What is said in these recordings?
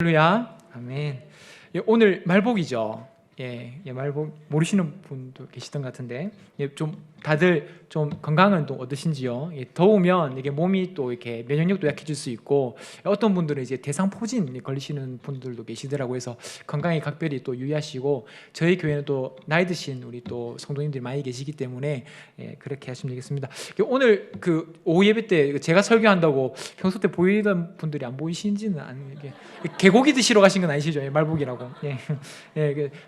할렐루야, 아멘. 오늘 말복이죠. 말복 모르시는 분도 계시던 것 같은데, 좀 다들 좀 건강은 또 어떠신지요? 더우면 이게 몸이 또 이렇게 면역력도 약해질 수 있고, 어떤 분들은 이제 대상포진 걸리시는 분들도 계시더라고요. 그래서 건강에 각별히 또 유의하시고, 저희 교회는 또 나이 드신 우리 또 성도님들이 많이 계시기 때문에 그렇게 하시면 되겠습니다. 오늘 그 오후 예배 때 제가 설교한다고 평소 때 보이던 분들이 안 보이신지는 이게 개고기 드시러 가신 건 아니시죠? 말복이라고.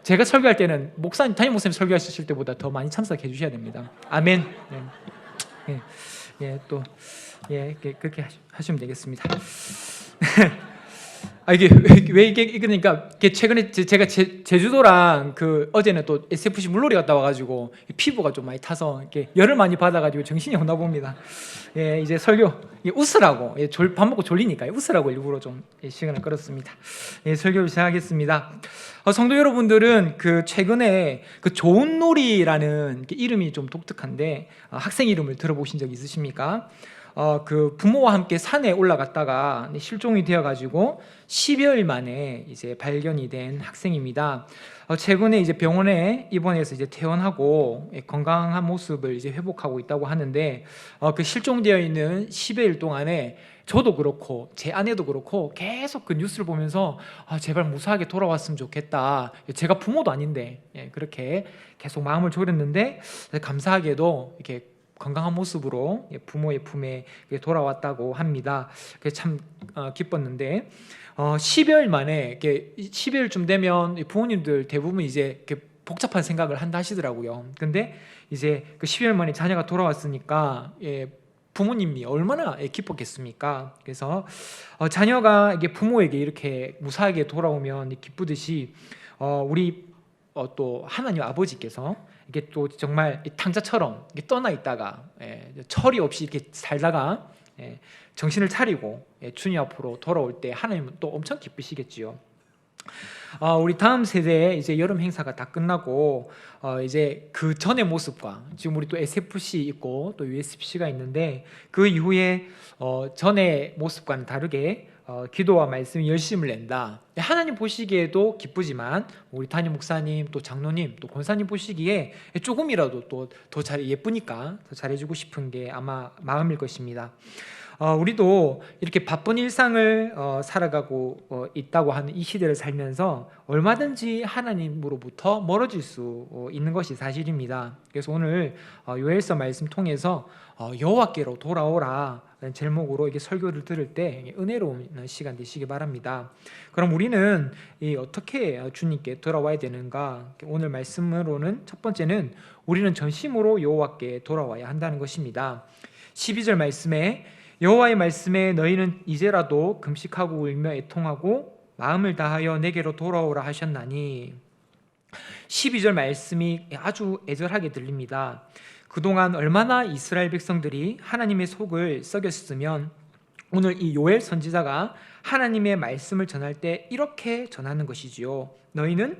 제가 설교할 때는 담임 목사님 설교하실 때보다 더 많이 참석해 주셔야 됩니다. 아멘. 그렇게 하시면 되겠습니다. 이게 왜 이게 그러니까 최근에 제가 제주도랑 어제는 또 SFC 물놀이 갔다 와가지고 피부가 좀 많이 타서 이렇게 열을 많이 받아가지고 정신이 없나 봅니다. 이제 설교 웃으라고 밥 먹고 졸리니까 웃으라고 일부러 좀 시간을 끌었습니다. 설교를 시작하겠습니다. 성도 여러분들은 최근에 좋은 놀이라는 이름이 좀 독특한데 학생 이름을 들어보신 적 있으십니까? 부모와 함께 산에 올라갔다가 실종이 되어가지고 10여일 만에 이제 발견이 된 학생입니다. 최근에 이제 병원에 입원해서 이제 퇴원하고 건강한 모습을 이제 회복하고 있다고 하는데, 실종되어 있는 10여일 동안에 저도 그렇고 제 아내도 그렇고 계속 그 뉴스를 보면서 제발 무사하게 돌아왔으면 좋겠다. 제가 부모도 아닌데 그렇게 계속 마음을 졸였는데, 감사하게도 이렇게 건강한 모습으로 부모의 품에 돌아왔다고 합니다. 참 기뻤는데, 10여일 만에 10여일쯤 되면 부모님들 대부분 이제 복잡한 생각을 한다 하시더라고요. 근데 이제 10여일 만에 자녀가 돌아왔으니까 부모님이 얼마나 기뻤겠습니까? 그래서 자녀가 부모에게 이렇게 무사하게 돌아오면 기쁘듯이 우리 또 하나님 아버지께서 이게 또 정말 탕자처럼 떠나 있다가 철이 없이 이렇게 살다가 정신을 차리고 주님 앞으로 돌아올 때 하나님은 또 엄청 기쁘시겠지요. 우리 다음 세대의 이제 여름 행사가 다 끝나고 이제 그 전의 모습과 지금 우리 또 SFC 있고 또 USPC가 있는데, 그 이후에 전의 모습과는 다르게 기도와 말씀이 열심을 낸다. 하나님 보시기에도 기쁘지만 우리 담임 목사님 또 장로님 또 권사님 보시기에 조금이라도 또 더 잘 예쁘니까 더 잘해주고 싶은 게 아마 마음일 것입니다. 우리도 이렇게 바쁜 일상을 살아가고 있다고 하는 이 시대를 살면서 얼마든지 하나님으로부터 멀어질 수 있는 것이 사실입니다. 그래서 오늘 요엘서 말씀 통해서 여호와께로 돌아오라 라는 제목으로 이게 설교를 들을 때 은혜로운 시간 되시기 바랍니다. 그럼 우리는 어떻게 주님께 돌아와야 되는가? 오늘 말씀으로는 첫 번째는 우리는 전심으로 여호와께 돌아와야 한다는 것입니다. 12절 말씀에 여호와의 말씀에 너희는 이제라도 금식하고 울며 애통하고 마음을 다하여 내게로 돌아오라 하셨나니, 12절 말씀이 아주 애절하게 들립니다. 그동안 얼마나 이스라엘 백성들이 하나님의 속을 썩였으면 오늘 이 요엘 선지자가 하나님의 말씀을 전할 때 이렇게 전하는 것이지요. 너희는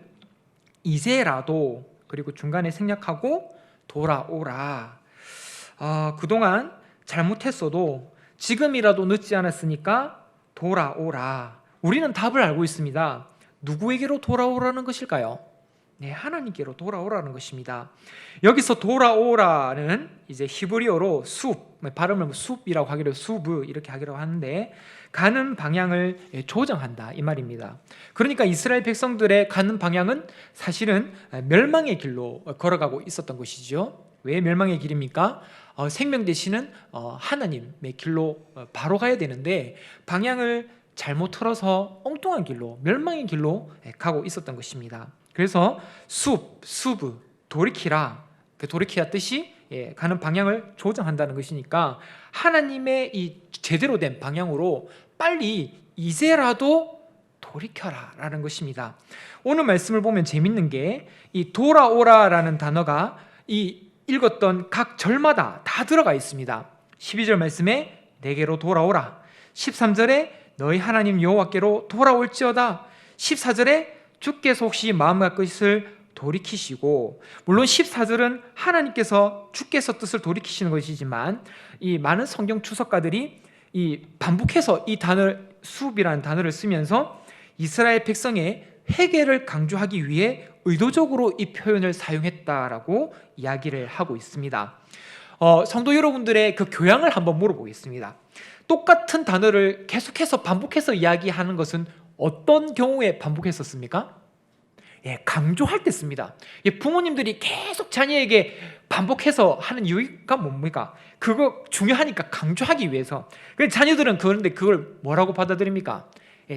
이제라도, 그리고 중간에 생략하고 돌아오라. 그동안 잘못했어도 지금이라도 늦지 않았으니까 돌아오라. 우리는 답을 알고 있습니다. 누구에게로 돌아오라는 것일까요? 하나님께로 돌아오라는 것입니다. 여기서 돌아오라는 이제 히브리어로 발음을 숲이라고 하기로 수브 이렇게 하기로 하는데, 가는 방향을 조정한다 이 말입니다. 그러니까 이스라엘 백성들의 가는 방향은 사실은 멸망의 길로 걸어가고 있었던 것이죠. 왜 멸망의 길입니까? 생명 되시는 하나님의 길로 바로 가야 되는데 방향을 잘못 틀어서 엉뚱한 길로, 멸망의 길로 가고 있었던 것입니다. 그래서 수브, 돌이키라. 돌이키라 뜻이 가는 방향을 조정한다는 것이니까 하나님의 이 제대로 된 방향으로 빨리 이제라도 돌이켜라 라는 것입니다. 오늘 말씀을 보면 재밌는 게 이 돌아오라라는 단어가 이 읽었던 각 절마다 다 들어가 있습니다. 12절 말씀에 내게로 돌아오라, 13절에 너희 하나님 여호와께로 돌아올지어다, 14절에 주께서 혹시 마음과 뜻을 돌이키시고, 물론 14절은 하나님께서 주께서 뜻을 돌이키시는 것이지만 이 많은 성경 추석가들이 이 반복해서 이 단어를 수업이라는 단어를 쓰면서 이스라엘 백성의 회개를 강조하기 위해 의도적으로 이 표현을 사용했다라고 이야기를 하고 있습니다. 성도 여러분들의 그 교양을 한번 물어보겠습니다. 똑같은 단어를 계속해서 반복해서 이야기하는 것은 어떤 경우에 반복했었습니까? 강조할 때 씁니다. 부모님들이 계속 자녀에게 반복해서 하는 이유가 뭡니까? 그거 중요하니까 강조하기 위해서. 자녀들은 그런데 그걸 뭐라고 받아들입니까?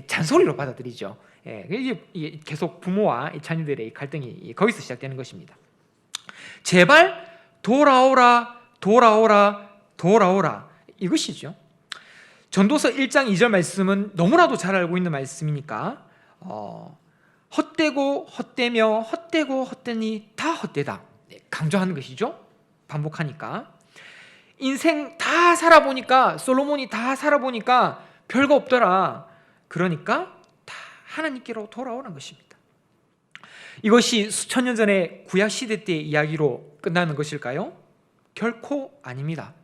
잔소리로 받아들이죠. 이게 계속 부모와 자녀들의 갈등이 거기서 시작되는 것입니다. 제발 돌아오라, 돌아오라, 돌아오라, 이것이죠. 전도서 1장 2절 말씀은 너무나도 잘 알고 있는 말씀이니까 헛되고 헛되며 헛되고 헛되니 다 헛되다, 강조하는 것이죠. 반복하니까. 인생 다 살아보니까, 솔로몬이 다 살아보니까 별거 없더라. 그러니까 다 하나님께로 돌아오는 것입니다. 이것이 수천 년 전에 구약시대 때의 이야기로 끝나는 것일까요? 결코 아닙니다.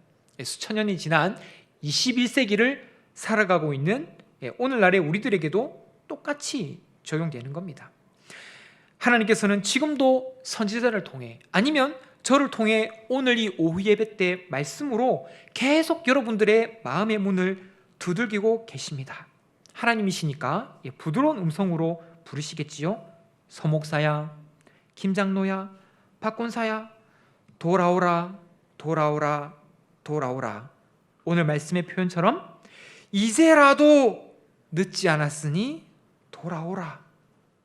수천 년이 지난 21세기를 살아가고 있는 오늘날의 우리들에게도 똑같이 적용되는 겁니다. 하나님께서는 지금도 선지자를 통해, 아니면 저를 통해 오늘 이 오후 예배 때 말씀으로 계속 여러분들의 마음의 문을 두들기고 계십니다. 하나님이시니까 부드러운 음성으로 부르시겠지요. 서목사야, 김장로야, 박권사야, 돌아오라, 돌아오라, 돌아오라. 오늘 말씀의 표현처럼 이제라도 늦지 않았으니 돌아오라,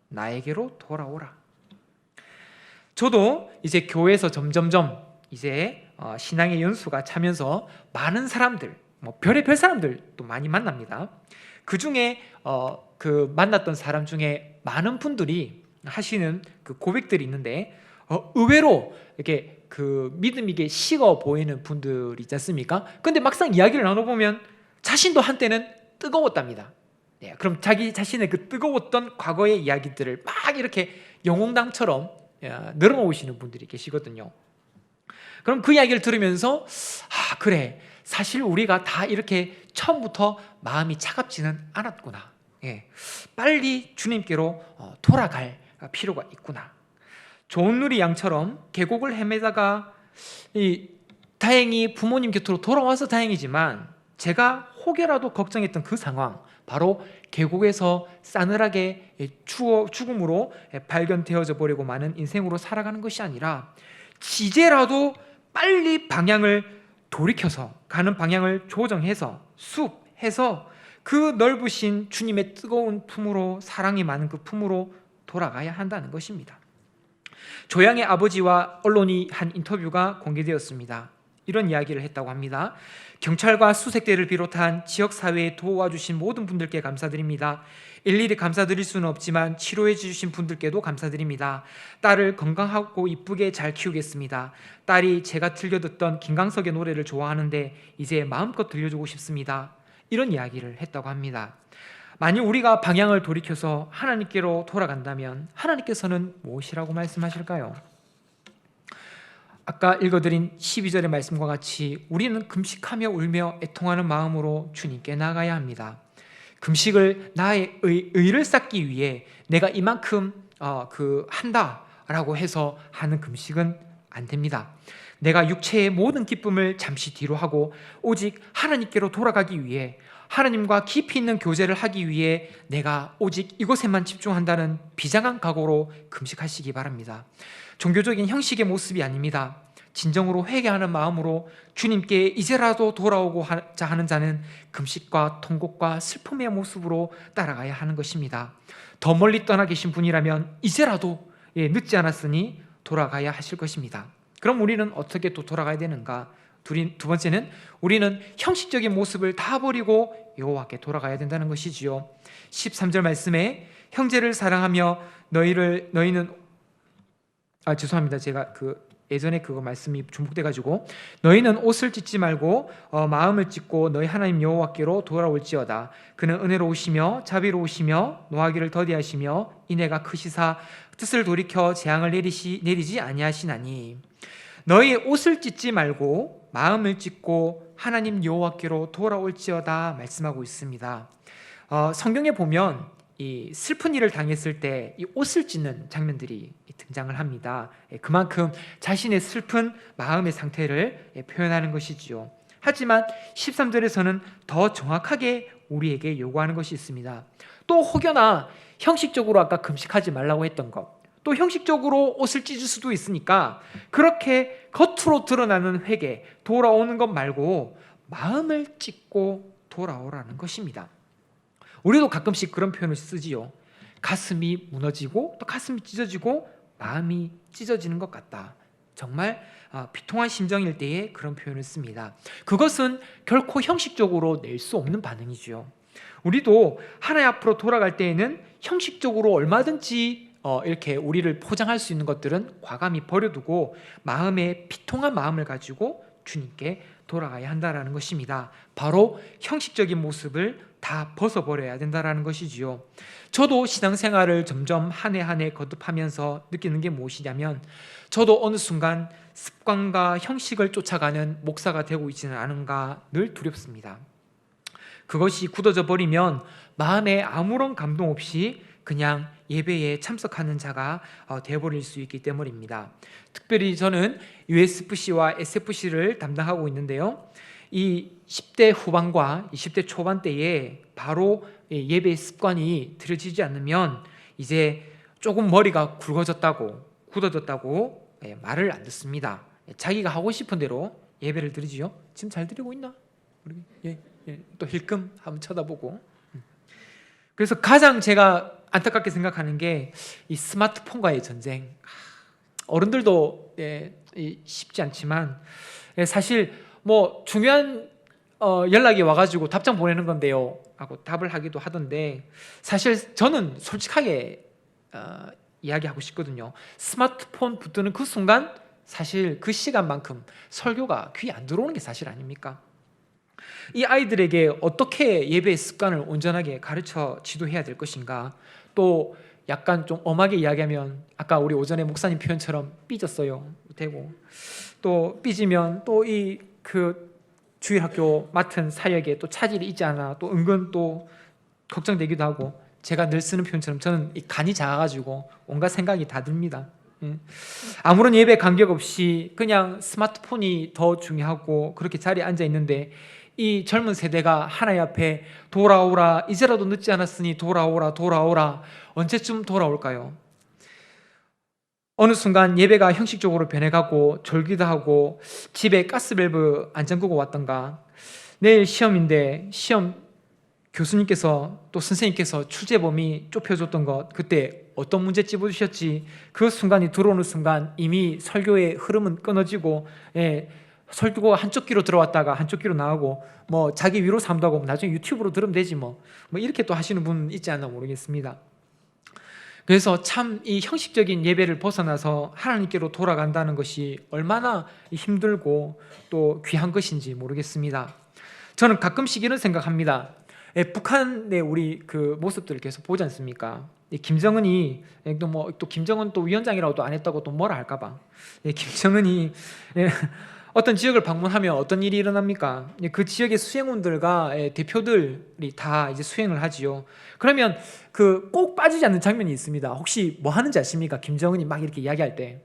나에게로 돌아오라. 저도 이제 교회에서 점점점 이제 신앙의 연수가 차면서 많은 사람들, 별의별 사람들 또 많이 만납니다. 그 중에 그 만났던 사람 중에 많은 분들이 하시는 그 고백들이 있는데, 의외로 이렇게 그 믿음이 이게 식어 보이는 분들이 있지 않습니까? 근데 막상 이야기를 나눠보면 자신도 한때는 뜨거웠답니다. 그럼 자기 자신의 그 뜨거웠던 과거의 이야기들을 막 이렇게 영웅담처럼 늘어놓으시는 분들이 계시거든요. 그럼 그 이야기를 들으면서 그래, 사실 우리가 다 이렇게 처음부터 마음이 차갑지는 않았구나. 빨리 주님께로 돌아갈 필요가 있구나. 좋은 누리 양처럼 계곡을 헤매다가 다행히 부모님 곁으로 돌아와서 다행이지만, 제가 혹여라도 걱정했던 그 상황, 바로 계곡에서 싸늘하게 죽음으로 발견되어져 버리고 마는 인생으로 살아가는 것이 아니라, 이제라도 빨리 방향을 돌이켜서 가는 방향을 조정해서 숲해서 그 넓으신 주님의 뜨거운 품으로, 사랑이 많은 그 품으로 돌아가야 한다는 것입니다. 조양의 아버지와 언론이 한 인터뷰가 공개되었습니다. 이런 이야기를 했다고 합니다. 경찰과 수색대를 비롯한 지역사회에 도와주신 모든 분들께 감사드립니다. 일일이 감사드릴 수는 없지만 치료해 주신 분들께도 감사드립니다. 딸을 건강하고 이쁘게 잘 키우겠습니다. 딸이 제가 들려듣던 김광석의 노래를 좋아하는데 이제 마음껏 들려주고 싶습니다. 이런 이야기를 했다고 합니다. 만일 우리가 방향을 돌이켜서 하나님께로 돌아간다면 하나님께서는 무엇이라고 말씀하실까요? 아까 읽어드린 12절의 말씀과 같이 우리는 금식하며 울며 애통하는 마음으로 주님께 나아가야 합니다. 금식을 나의 의를 쌓기 위해 내가 이만큼 한다라고 해서 하는 금식은 안 됩니다. 내가 육체의 모든 기쁨을 잠시 뒤로 하고 오직 하나님께로 돌아가기 위해, 하나님과 깊이 있는 교제를 하기 위해 내가 오직 이곳에만 집중한다는 비장한 각오로 금식하시기 바랍니다. 종교적인 형식의 모습이 아닙니다. 진정으로 회개하는 마음으로 주님께 이제라도 돌아오고자 하는 자는 금식과 통곡과 슬픔의 모습으로 따라가야 하는 것입니다. 더 멀리 떠나 계신 분이라면 이제라도 늦지 않았으니 돌아가야 하실 것입니다. 그럼 우리는 어떻게 또 돌아가야 되는가? 두 번째는 우리는 형식적인 모습을 다 버리고 여호와께 돌아가야 된다는 것이지요. 13절 말씀에 형제를 사랑하며 제가 예전에 그거 말씀이 중복돼가지고 너희는 옷을 찢지 말고 마음을 찢고 너희 하나님 여호와께로 돌아올지어다. 그는 은혜로우시며 자비로우시며 노하기를 더디하시며 인애가 크시사 뜻을 돌이켜 재앙을 내리지 아니하시나니. 너희 옷을 찢지 말고 마음을 찢고 하나님 여호와께로 돌아올지어다 말씀하고 있습니다. 성경에 보면 이 슬픈 일을 당했을 때 이 옷을 찢는 장면들이 등장을 합니다. 그만큼 자신의 슬픈 마음의 상태를 표현하는 것이지요. 하지만 13절에서는 더 정확하게 우리에게 요구하는 것이 있습니다. 또 혹여나 형식적으로 아까 금식하지 말라고 했던 것, 또 형식적으로 옷을 찢을 수도 있으니까 그렇게 겉으로 드러나는 회개, 돌아오는 것 말고 마음을 찢고 돌아오라는 것입니다. 우리도 가끔씩 그런 표현을 쓰지요. 가슴이 무너지고 또 가슴이 찢어지고 마음이 찢어지는 것 같다. 정말 비통한 심정일 때에 그런 표현을 씁니다. 그것은 결코 형식적으로 낼 수 없는 반응이죠. 우리도 하나님 앞으로 돌아갈 때에는 형식적으로 얼마든지 이렇게 우리를 포장할 수 있는 것들은 과감히 버려두고 마음에 비통한 마음을 가지고 주님께 돌아가야 한다는 것입니다. 바로 형식적인 모습을 다 벗어버려야 된다는 것이지요. 저도 신앙생활을 점점 한 해 한 해 거듭하면서 느끼는 게 무엇이냐면, 저도 어느 순간 습관과 형식을 쫓아가는 목사가 되고 있지는 않은가 늘 두렵습니다. 그것이 굳어져 버리면 마음에 아무런 감동 없이 그냥 예배에 참석하는 자가 되어버릴 수 있기 때문입니다. 특별히 저는 USFC와 SFC를 담당하고 있는데요, 이 10대 후반과 20대 초반 때에 바로 예배 습관이 들여지지 않으면 이제 조금 머리가 굵어졌다고, 굳어졌다고 말을 안 듣습니다. 자기가 하고 싶은 대로 예배를 드리지요. 지금 잘 드리고 있나? 또 힐끔 한번 쳐다보고. 그래서 가장 제가 안타깝게 생각하는 게 이 스마트폰과의 전쟁. 어른들도 쉽지 않지만 사실 뭐 중요한 연락이 와가지고 답장 보내는 건데요 하고 답을 하기도 하던데, 사실 저는 솔직하게 이야기하고 싶거든요. 스마트폰 붙드는 그 순간 사실 그 시간만큼 설교가 귀에 안 들어오는 게 사실 아닙니까? 이 아이들에게 어떻게 예배의 습관을 온전하게 가르쳐 지도해야 될 것인가. 또 약간 좀 엄하게 이야기하면 아까 우리 오전에 목사님 표현처럼 삐졌어요 되고, 또 삐지면 또 이 그 주일학교 맡은 사역에 또 차질이 있지 않아 또 은근 또 걱정되기도 하고, 제가 늘 쓰는 표현처럼 저는 이 간이 작아가지고 온갖 생각이 다 듭니다. 아무런 예배 간격 없이 그냥 스마트폰이 더 중요하고 그렇게 자리에 앉아 있는데, 이 젊은 세대가 하나님 앞에 돌아오라, 이제라도 늦지 않았으니 돌아오라 돌아오라, 언제쯤 돌아올까요? 어느 순간 예배가 형식적으로 변해가고 졸기도 하고 집에 가스밸브 안 잠그고 왔던가, 내일 시험인데 시험 교수님께서 또 선생님께서 출제범위 좁혀줬던 것, 그때 어떤 문제 집어주셨지, 그 순간이 들어오는 순간 이미 설교의 흐름은 끊어지고, 설교가 한쪽 귀로 들어왔다가 한쪽 귀로 나오고, 뭐 자기 위로 삼도 하고 나중에 유튜브로 들으면 되지 뭐 이렇게 또 하시는 분 있지 않나 모르겠습니다. 그래서 참 이 형식적인 예배를 벗어나서 하나님께로 돌아간다는 것이 얼마나 힘들고 또 귀한 것인지 모르겠습니다. 저는 가끔씩 이런 생각합니다. 북한의 우리 그 모습들을 계속 보지 않습니까? 김정은이 또 김정은 또 위원장이라고도 안 했다고 또 뭐라 할까봐, 김정은이 어떤 지역을 방문하면 어떤 일이 일어납니까? 그 지역의 수행원들과 대표들이 다 이제 수행을 하지요. 그러면 그 꼭 빠지지 않는 장면이 있습니다. 혹시 뭐 하는지 아십니까? 김정은이 막 이렇게 이야기할 때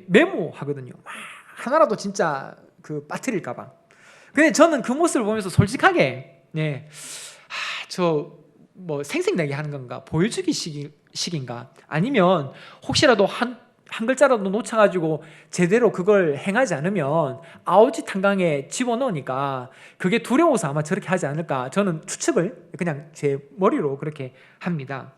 메모하거든요. 막 하나라도 진짜 그 빠뜨릴까봐. 근데 저는 그 모습을 보면서 솔직하게, 저 뭐 생색내게 하는 건가, 보여주기 식인가, 아니면 혹시라도 한 글자라도 놓쳐가지고 제대로 그걸 행하지 않으면 아우지 탄강에 집어넣으니까 그게 두려워서 아마 저렇게 하지 않을까, 저는 추측을 그냥 제 머리로 그렇게 합니다.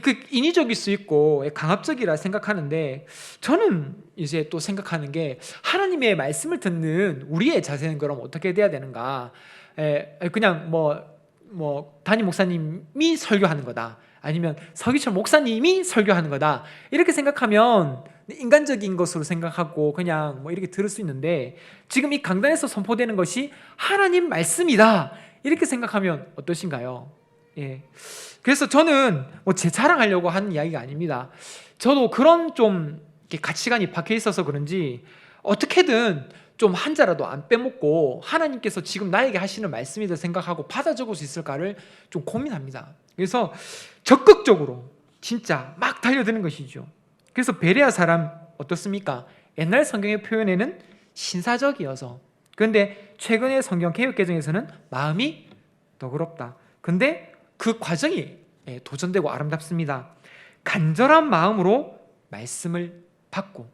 그 인위적일 수 있고 강압적이라 생각하는데, 저는 이제 또 생각하는 게 하나님의 말씀을 듣는 우리의 자세는 그럼 어떻게 돼야 되는가. 그냥 뭐 담임 목사님이 설교하는 거다, 아니면 서기철 목사님이 설교하는 거다, 이렇게 생각하면 인간적인 것으로 생각하고 그냥 뭐 이렇게 들을 수 있는데, 지금 이 강단에서 선포되는 것이 하나님 말씀이다, 이렇게 생각하면 어떠신가요? 그래서 저는 뭐 제 자랑하려고 하는 이야기가 아닙니다. 저도 그런 좀 가치관이 박혀 있어서 그런지 어떻게든 좀 한 자라도 안 빼먹고 하나님께서 지금 나에게 하시는 말씀이다 생각하고 받아 적을 수 있을까를 좀 고민합니다. 그래서 적극적으로 진짜 막 달려드는 것이죠. 그래서 베레아 사람 어떻습니까? 옛날 성경의 표현에는 신사적이어서, 그런데 최근의 성경 개역개정에서는 마음이 너그럽다. 근데 그 과정이 도전되고 아름답습니다. 간절한 마음으로 말씀을 받고.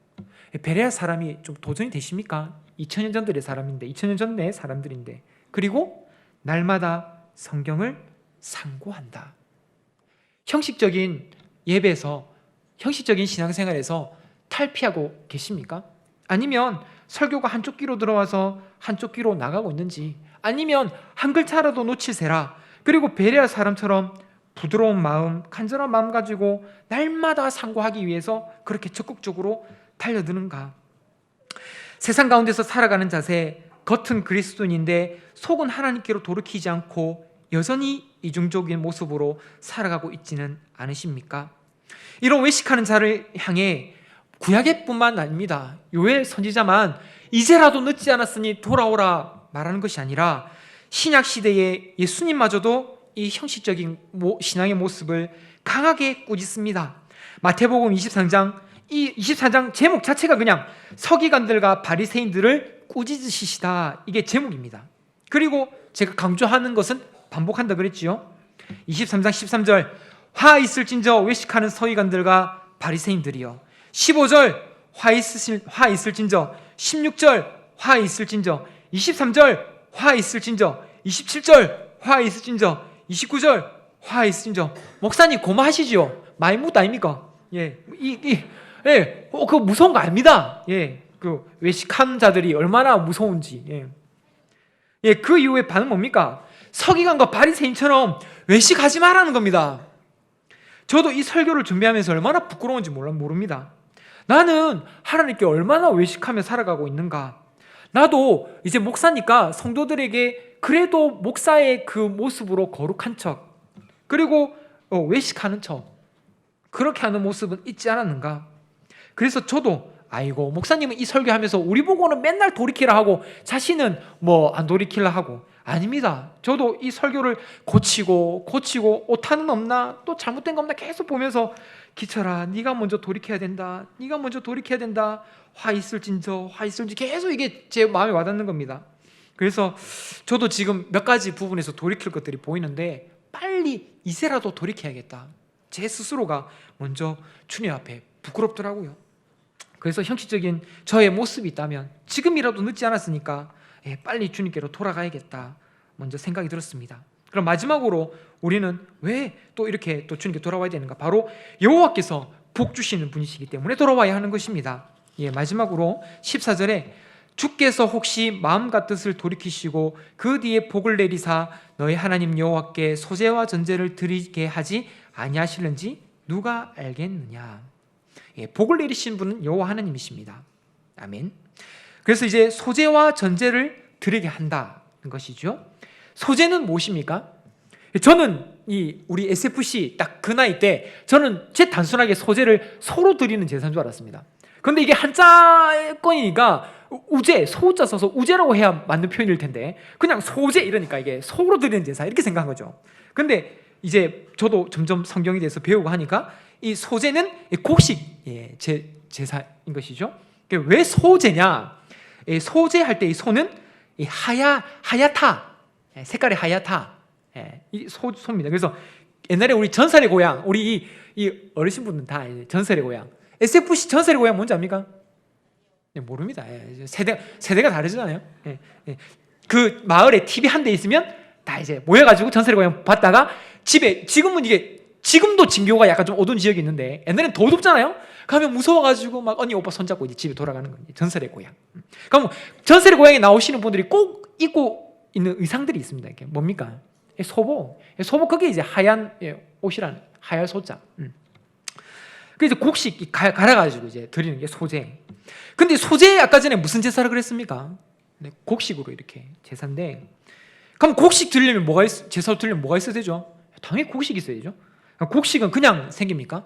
베레아 사람이 좀 도전이 되십니까? 2000년 전들의 사람인데, 2000년 전의 사람들인데, 그리고 날마다 성경을 상고한다. 형식적인 예배에서, 형식적인 신앙생활에서 탈피하고 계십니까? 아니면 설교가 한쪽 귀로 들어와서 한쪽 귀로 나가고 있는지, 아니면 한 글자라도 놓칠세라, 그리고 베레아 사람처럼 부드러운 마음, 간절한 마음 가지고 날마다 상고하기 위해서 그렇게 적극적으로 달려드는가? 세상 가운데서 살아가는 자세, 겉은 그리스도인인데 속은 하나님께로 돌이키지 않고 여전히 이중적인 모습으로 살아가고 있지는 않으십니까? 이런 외식하는 자를 향해 구약의 뿐만 아닙니다. 요엘 선지자만 이제라도 늦지 않았으니 돌아오라 말하는 것이 아니라 신약 시대의 예수님마저도 이 형식적인 신앙의 모습을 강하게 꾸짖습니다. 마태복음 23장, 이 24장 제목 자체가 그냥 서기관들과 바리새인들을 꾸짖으시다, 이게 제목입니다. 그리고 제가 강조하는 것은 반복한다 그랬지요. 23장 13절 화 있을진저 외식하는 서기관들과 바리새인들이여, 15절 화 있을진저, 16절 화 있을진저, 23절 화 있을진저, 27절 화 있을진저, 29절 화 있을진저. 목사님 고마하시죠? 많이 묻다 아닙니까? 그거 무서운 거 아닙니다. 그 외식한 자들이 얼마나 무서운지. 그 이후에 반응 뭡니까? 서기관과 바리새인처럼 외식하지 말라는 겁니다. 저도 이 설교를 준비하면서 얼마나 부끄러운지 모릅니다. 나는 하나님께 얼마나 외식하며 살아가고 있는가? 나도 이제 목사니까 성도들에게 그래도 목사의 그 모습으로 거룩한 척, 그리고 외식하는 척, 그렇게 하는 모습은 있지 않았는가? 그래서 저도 아이고, 목사님은 이 설교하면서 우리 보고는 맨날 돌이키라 하고 자신은 뭐 안 돌이키라 하고. 아닙니다. 저도 이 설교를 고치고 오타는 없나, 또 잘못된 거 없나 계속 보면서 기철아, 네가 먼저 돌이켜야 된다, 네가 먼저 돌이켜야 된다, 화 있을진저 계속 이게 제 마음에 와닿는 겁니다. 그래서 저도 지금 몇 가지 부분에서 돌이킬 것들이 보이는데 빨리 이제라도 돌이켜야겠다. 제 스스로가 먼저 주님 앞에 부끄럽더라고요. 그래서 형식적인 저의 모습이 있다면 지금이라도 늦지 않았으니까 빨리 주님께로 돌아가야겠다, 먼저 생각이 들었습니다. 그럼 마지막으로 우리는 왜 또 이렇게 또 주님께 돌아와야 되는가? 바로 여호와께서 복 주시는 분이시기 때문에 돌아와야 하는 것입니다. 마지막으로 14절에 주께서 혹시 마음과 뜻을 돌이키시고 그 뒤에 복을 내리사 너희 하나님 여호와께 소제와 전제를 드리게 하지 아니하실는지 누가 알겠느냐? 복을 내리신 분은 여호와 하나님이십니다. 아멘. 그래서 이제 소제와 전제를 드리게 한다는 것이죠. 소제는 무엇입니까? 저는 우리 SFC 딱 그 나이 때 저는 단순하게 소제를 서로 드리는 제사인 줄 알았습니다. 그런데 이게 한자권이니까 우제, 소자 써서 우제라고 해야 맞는 표현일 텐데 그냥 소제 이러니까 이게 서로 드리는 제사 이렇게 생각한 거죠. 근데 이제 저도 점점 성경에 대해서 배우고 하니까 이 소제는 곡식 제사인 것이죠. 왜 소제냐? 소제할 때 이 소는 하얗다, 색깔이 하얗다, 이 소입니다. 그래서 옛날에 우리 전설의 고향, 우리 이 어르신분들은 다 전설의 고향, SFC 전설의 고향 뭔지 압니까? 모릅니다. 세대가 다르잖아요. 그 마을에 TV 한 대 있으면 다 이제 모여가지고 전설의 고향 봤다가 집에, 지금도 진교가 약간 좀 어두운 지역이 있는데 옛날엔 더 어둡잖아요. 가면 무서워가지고 막 언니 오빠 손잡고 이제 집에 돌아가는 거예요. 전설의 고향. 그럼 전설의 고향에 나오시는 분들이 꼭 입고 있는 의상들이 있습니다. 이게 뭡니까? 소복. 그게 이제 하얀 옷이란 하얀 소자. 그래서 곡식 갈아가지고 이제 드리는 게 소제. 근데 소제 아까 전에 무슨 제사라 그랬습니까? 곡식으로 이렇게 제사인데, 그럼 곡식 드리려면 제사로 드리려면 뭐가 있어야 되죠? 당연히 곡식이 있어야 되죠. 곡식은 그냥 생깁니까?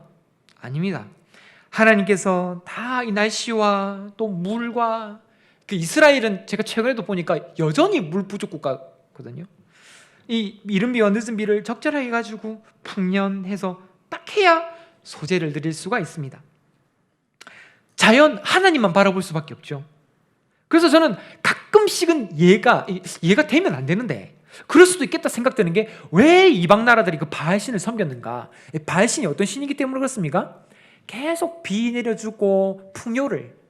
아닙니다. 하나님께서 다 이 날씨와 또 물과 그 이스라엘은 제가 최근에도 보니까 여전히 물 부족 국가거든요. 이 이른 비와 늦은 비를 적절하게 가지고 풍년해서 딱 해야 소재를 드릴 수가 있습니다. 자연 하나님만 바라볼 수밖에 없죠. 그래서 저는 가끔씩은 얘가 되면 안 되는데 그럴 수도 있겠다 생각되는 게, 왜 이방 나라들이 그 바알신을 섬겼는가? 바알신이 어떤 신이기 때문에 그렇습니까? 계속 비 내려주고 풍요를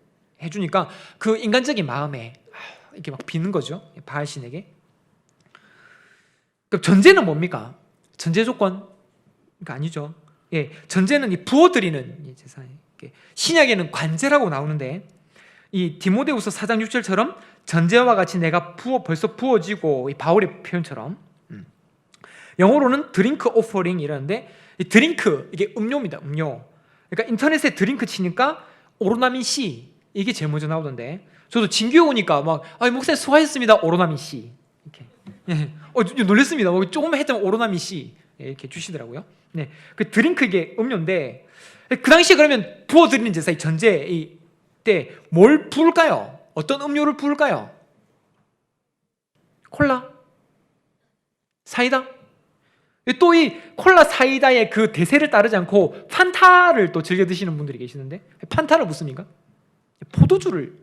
해주니까 그 인간적인 마음에 이렇게 막 비는 거죠, 바알신에게. 그럼 전제는 뭡니까? 전제 조건? 그러니까 아니죠. 전제는 이 부어드리는 제사에, 신약에는 관제라고 나오는데 이 디모데후서 4장 6절처럼 전제와 같이 내가 벌써 부어지고, 이 바울의 표현처럼 영어로는 드링크 오퍼링 이라는데, 이 드링크, 이게 음료입니다. 음료. 그러니까 인터넷에 드링크 치니까 오로나민 C 이게 제일 먼저 나오던데, 저도 진교에 오니까 막 목사님 수고하셨습니다 오로나민 C 이렇게 놀랐습니다. 조금만 했다면 오로나민 C 이렇게 주시더라고요. 그 드링크, 이게 음료인데 그 당시에 그러면 부어드리는 제사, 이 전제 때 뭘 부을까요? 어떤 음료를 부을까요? 콜라? 사이다? 또 이 콜라 사이다의 그 대세를 따르지 않고 판타를 또 즐겨 드시는 분들이 계시는데, 판타를 붓습니까? 포도주를.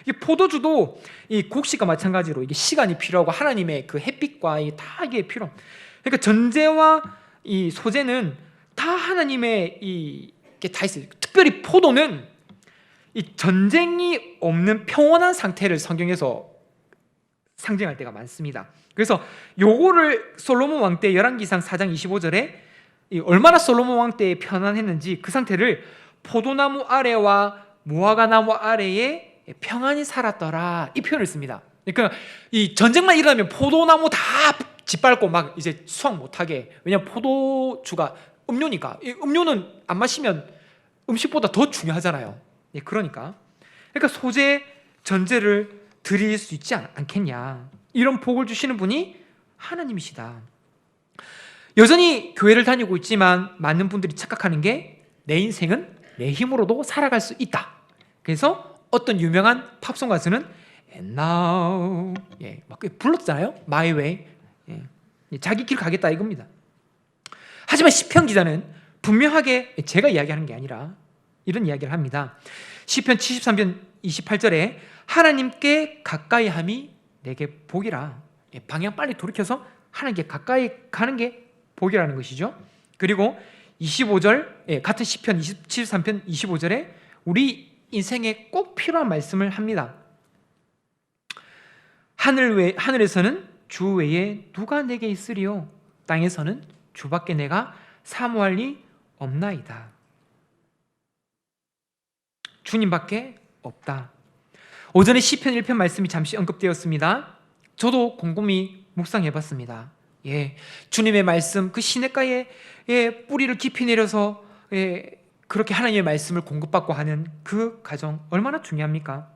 이 포도주도 이 곡식과 마찬가지로 이게 시간이 필요하고 하나님의 그 햇빛과 다 이게 필요. 그러니까 전제와 이 소재는 다 하나님의 이게 다 있어요. 특별히 포도는 이 전쟁이 없는 평온한 상태를 성경에서 상징할 때가 많습니다. 그래서 요거를 솔로몬 왕 때 열왕기상 4장 25절에 얼마나 솔로몬 왕 때 편안했는지 그 상태를 포도나무 아래와 무화과 나무 아래에 평안히 살았더라, 이 표현을 씁니다. 그러니까 이 전쟁만 일어나면 포도나무 다 짓밟고 막 이제 수확 못하게, 왜냐하면 포도주가 음료니까, 이 음료는 안 마시면 음식보다 더 중요하잖아요. 그러니까 소재, 전제를 드릴 수 있지 않겠냐, 이런 복을 주시는 분이 하나님이시다. 여전히 교회를 다니고 있지만 많은 분들이 착각하는 게, 내 인생은 내 힘으로도 살아갈 수 있다. 그래서 어떤 유명한 팝송 가수는 And now 막 불렀잖아요. My way. 자기 길 가겠다 이겁니다. 하지만 시편 기자는 분명하게 제가 이야기하는 게 아니라 이런 이야기를 합니다. 시편 73편 28절에 하나님께 가까이 함이 내게 복이라. 방향 빨리 돌이켜서 하나님께 가까이 가는 게 복이라는 것이죠. 그리고 25절, 같은 시편 73편 25절에 우리 인생에 꼭 필요한 말씀을 합니다. 하늘에서는 주 외에 누가 내게 있으리요? 땅에서는 주밖에 내가 사모할 리 없나이다. 주님밖에 없다. 오전에 시편 1편 말씀이 잠시 언급되었습니다. 저도 곰곰이 묵상해봤습니다. 주님의 말씀, 그 시냇가에 뿌리를 깊이 내려서 그렇게 하나님의 말씀을 공급받고 하는 그 과정 얼마나 중요합니까?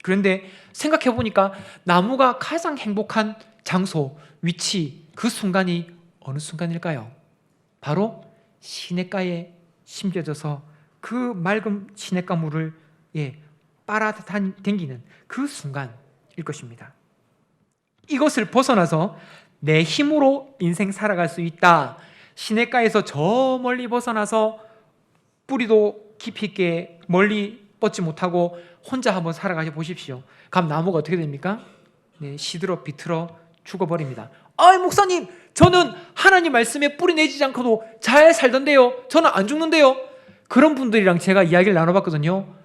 그런데 생각해보니까 나무가 가장 행복한 장소, 위치, 그 순간이 어느 순간일까요? 바로 시냇가에 심겨져서 그 맑은 시냇가 물을 빨아당기는 그 순간일 것입니다. 이것을 벗어나서 내 힘으로 인생 살아갈 수 있다. 시냇가에서 저 멀리 벗어나서 뿌리도 깊이 있게 멀리 뻗지 못하고 혼자 한번 살아가 보십시오. 그럼 나무가 어떻게 됩니까? 시들어 비틀어 죽어버립니다. 목사님, 저는 하나님 말씀에 뿌리 내리지 않고도 잘 살던데요, 저는 안 죽는데요. 그런 분들이랑 제가 이야기를 나눠봤거든요.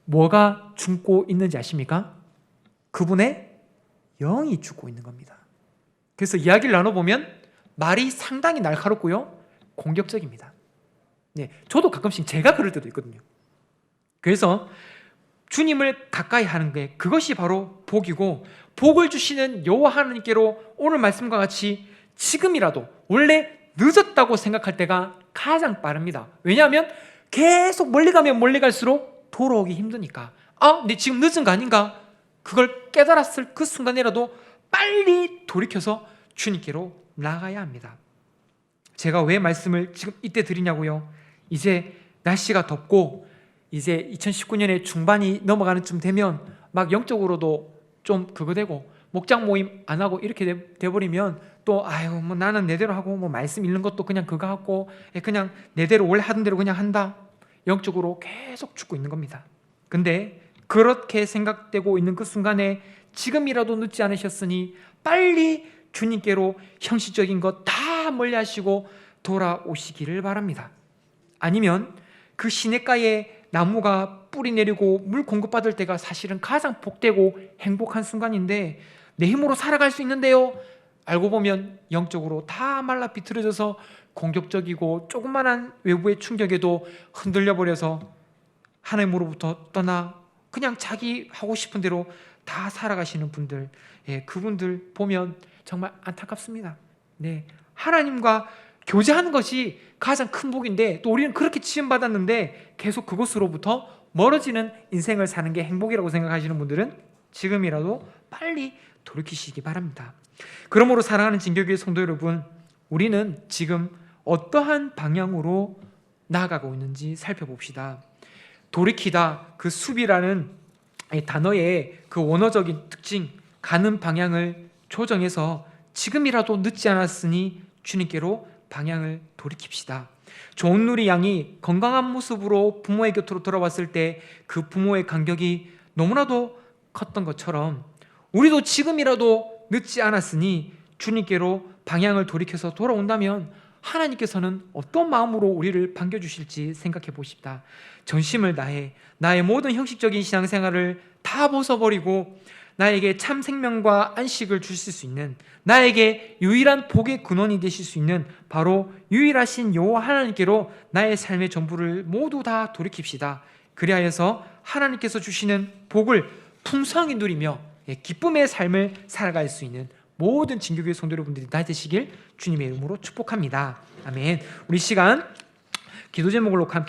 뭐가 죽고 있는지 아십니까? 그분의 영이 죽고 있는 겁니다. 그래서 이야기를 나눠보면 말이 상당히 날카롭고요, 공격적입니다. 저도 가끔씩 제가 그럴 때도 있거든요. 그래서 주님을 가까이 하는 게, 그것이 바로 복이고, 복을 주시는 여호와 하나님께로 오늘 말씀과 같이 지금이라도, 원래 늦었다고 생각할 때가 가장 빠릅니다. 왜냐하면 계속 멀리 가면 멀리 갈수록 돌아오기 힘드니까, 근데 지금 늦은 거 아닌가? 그걸 깨달았을 그 순간이라도 빨리 돌이켜서 주님께로 나가야 합니다. 제가 왜 말씀을 지금 이때 드리냐고요? 이제 날씨가 덥고 이제 2019년에 중반이 넘어가는 쯤 되면 막 영적으로도 좀 그거 되고 목장 모임 안 하고 이렇게 돼버리면 또 아유 뭐 나는 내대로 하고 뭐 말씀 읽는 것도 그냥 그거 하고 그냥 내대로 원래 하던 대로 그냥 한다. 영적으로 계속 죽고 있는 겁니다. 근데 그렇게 생각되고 있는 그 순간에 지금이라도 늦지 않으셨으니 빨리 주님께로 형식적인 것 다 멀리하시고 돌아오시기를 바랍니다. 아니면 그 시냇가에 나무가 뿌리 내리고 물 공급받을 때가 사실은 가장 복되고 행복한 순간인데 내 힘으로 살아갈 수 있는데요, 알고 보면 영적으로 다 말라 비틀어져서 공격적이고 조그만한 외부의 충격에도 흔들려 버려서 하나님으로부터 떠나 그냥 자기 하고 싶은 대로 다 살아가시는 분들, 그분들 보면 정말 안타깝습니다. 네, 하나님과 교제하는 것이 가장 큰 복인데 또 우리는 그렇게 지음받았는데 계속 그것으로부터 멀어지는 인생을 사는 게 행복이라고 생각하시는 분들은 지금이라도 빨리 돌이키시기 바랍니다. 그러므로 사랑하는 진교교회 성도 여러분, 우리는 지금 어떠한 방향으로 나아가고 있는지 살펴봅시다. 돌이키다, 그 수비라는 단어의 그 원어적인 특징, 가는 방향을 조정해서 지금이라도 늦지 않았으니 주님께로 방향을 돌이킵시다. 좋은 누리 양이 건강한 모습으로 부모의 곁으로 돌아왔을 때 그 부모의 간격이 너무나도 컸던 것처럼 우리도 지금이라도 늦지 않았으니 주님께로 방향을 돌이켜서 돌아온다면 하나님께서는 어떤 마음으로 우리를 반겨주실지 생각해 보십시다. 전심을 다해 나의 모든 형식적인 신앙생활을 다 벗어버리고 나에게 참 생명과 안식을 주실 수 있는, 나에게 유일한 복의 근원이 되실 수 있는 바로 유일하신 여호와 하나님께로 나의 삶의 전부를 모두 다 돌이킵시다. 그리하여서 하나님께서 주시는 복을 풍성히 누리며 기쁨의 삶을 살아갈 수 있는 모든 진교교회 성도 여러분들이 다 되시길 주님의 이름으로 축복합니다. 아멘. 우리 시간 기도 제목으로 함께